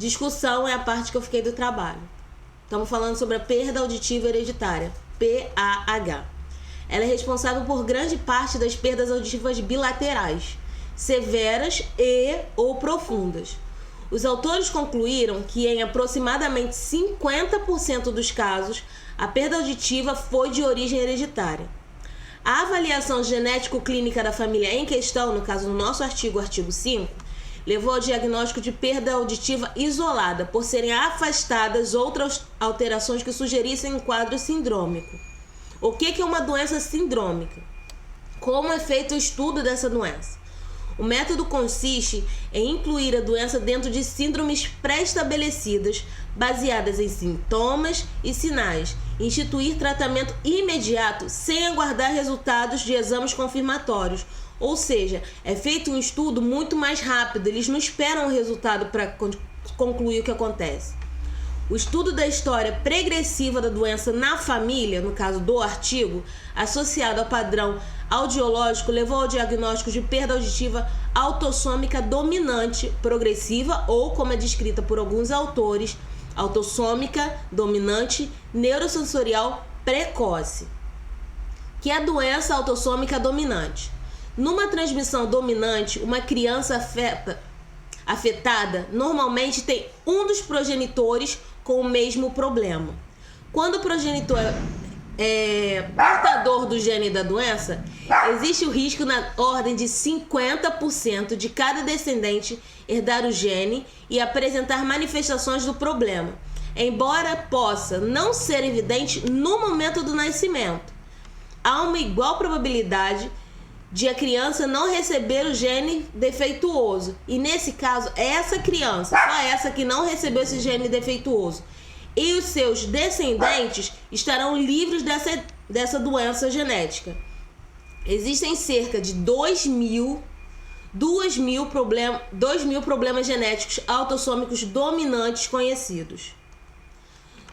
discussão é a parte que eu fiquei do trabalho. Estamos falando sobre a perda auditiva hereditária, PAH. Ela é responsável por grande parte das perdas auditivas bilaterais, severas e ou profundas. Os autores concluíram que em aproximadamente 50% dos casos, a perda auditiva foi de origem hereditária. A avaliação genético-clínica da família em questão, no caso do nosso artigo 5, levou ao diagnóstico de perda auditiva isolada, por serem afastadas outras alterações que sugerissem um quadro sindrômico. O que é uma doença sindrômica? Como é feito o estudo dessa doença? O método consiste em incluir a doença dentro de síndromes pré-estabelecidas, baseadas em sintomas e sinais, instituir tratamento imediato sem aguardar resultados de exames confirmatórios. Ou seja, é feito um estudo muito mais rápido, eles não esperam o resultado para concluir o que acontece. O estudo da história pregressiva da doença na família, no caso do artigo, associado ao padrão audiológico, levou ao diagnóstico de perda auditiva autossômica dominante progressiva ou, como é descrita por alguns autores, autossômica dominante neurosensorial precoce, que é a doença autossômica dominante. Numa transmissão dominante, uma criança afetada normalmente tem um dos progenitores com o mesmo problema. Quando o progenitor é portador do gene da doença, existe o risco na ordem de 50% de cada descendente herdar o gene e apresentar manifestações do problema, embora possa não ser evidente no momento do nascimento. Há uma igual probabilidade de a criança não receber o gene defeituoso. E nesse caso, essa criança, só essa que não recebeu esse gene defeituoso, e os seus descendentes estarão livres dessa doença genética. Existem cerca de 2 mil problemas genéticos autossômicos dominantes conhecidos.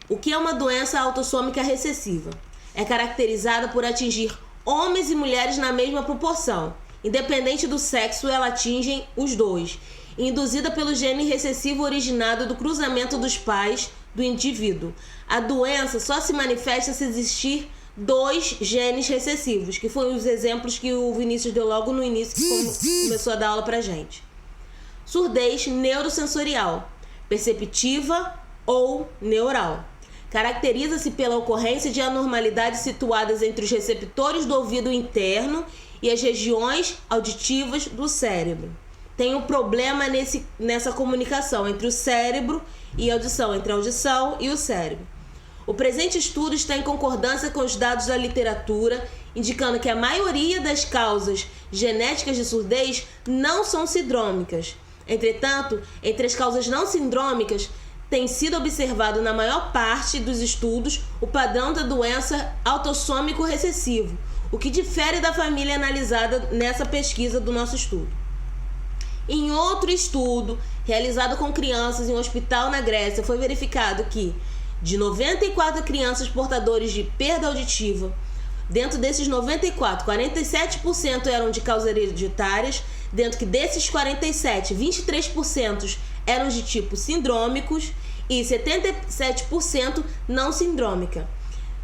O que é uma doença autossômica recessiva? É caracterizada por atingir homens e mulheres na mesma proporção. Independente do sexo, ela atinge os dois, induzida pelo gene recessivo originado do cruzamento dos pais do indivíduo. A doença só se manifesta se existir 2 genes recessivos, que foram os exemplos que o Vinícius deu logo no início, que começou a dar aula pra gente. Surdez neurosensorial, perceptiva ou neural. Caracteriza-se pela ocorrência de anormalidades situadas entre os receptores do ouvido interno e as regiões auditivas do cérebro. Tem um problema nessa comunicação entre o cérebro e a audição, entre a audição e o cérebro. O presente estudo está em concordância com os dados da literatura, indicando que a maioria das causas genéticas de surdez não são sindrômicas. Entretanto, entre as causas não sindrômicas, tem sido observado na maior parte dos estudos o padrão da doença autossômico recessivo, o que difere da família analisada nessa pesquisa do nosso estudo. Em outro estudo, realizado com crianças em um hospital na Grécia, foi verificado que, de 94 crianças portadoras de perda auditiva, dentro desses 94, 47% eram de causas hereditárias, dentro que desses 47, 23% eram de tipo sindrômicos e 77% não sindrômica.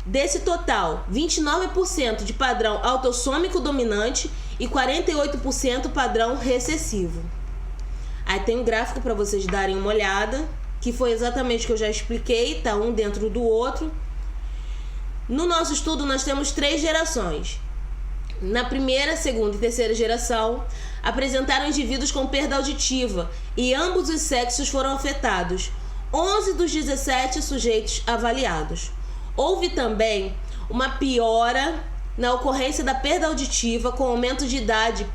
Desse total, 29% de padrão autossômico dominante e 48% padrão recessivo. Aí tem um gráfico para vocês darem uma olhada, que foi exatamente o que eu já expliquei, tá um dentro do outro. No nosso estudo nós temos 3 gerações. Na primeira, segunda e terceira geração, apresentaram indivíduos com perda auditiva e ambos os sexos foram afetados. 11 dos 17 sujeitos avaliados. Houve também uma piora na ocorrência da perda auditiva com aumento de idade.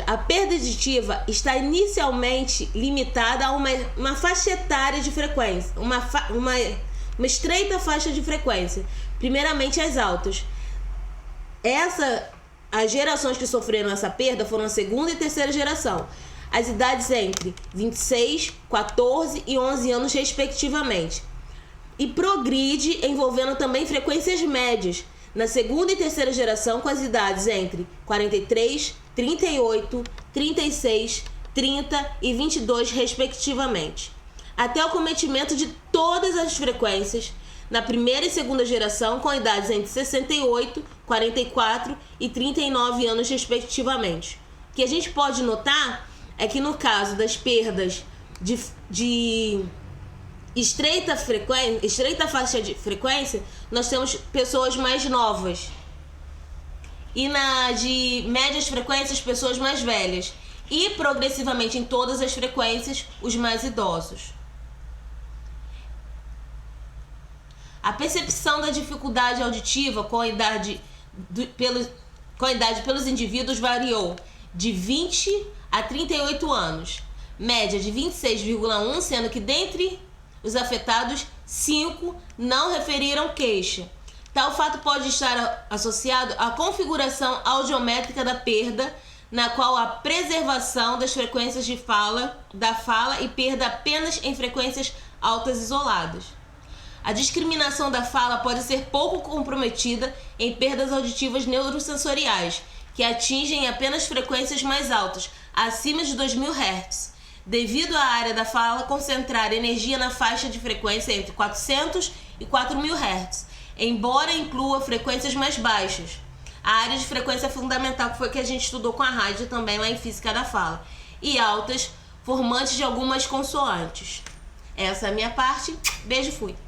A perda auditiva está inicialmente limitada a uma faixa etária de frequência, uma estreita faixa de frequência, primeiramente as altas. As gerações que sofreram essa perda foram a segunda e terceira geração, as idades entre 26, 14 e 11 anos respectivamente, e progride envolvendo também frequências médias na segunda e terceira geração, com as idades entre 43, 38, 36, 30 e 22, respectivamente, até o cometimento de todas as frequências na primeira e segunda geração, com idades entre 68, 44 e 39 anos, respectivamente. O que a gente pode notar é que no caso das perdas de estreita faixa de frequência, nós temos pessoas mais novas. E na de médias frequências, pessoas mais velhas. E progressivamente em todas as frequências, os mais idosos. A percepção da dificuldade auditiva com a idade pelos indivíduos variou de 20 a 38 anos, média de 26,1, sendo que dentre os afetados, 5 não referiram queixa. Tal fato pode estar associado à configuração audiométrica da perda, na qual a preservação das frequências da fala e perda apenas em frequências altas isoladas. A discriminação da fala pode ser pouco comprometida em perdas auditivas neurosensoriais, que atingem apenas frequências mais altas, acima de 2000 Hz, devido à área da fala concentrar energia na faixa de frequência entre 400 e 4000 Hz, embora inclua frequências mais baixas. A área de frequência fundamental, que foi que a gente estudou com a rádio também lá em Física da Fala, e altas, formantes de algumas consoantes. Essa é a minha parte. Beijo, fui!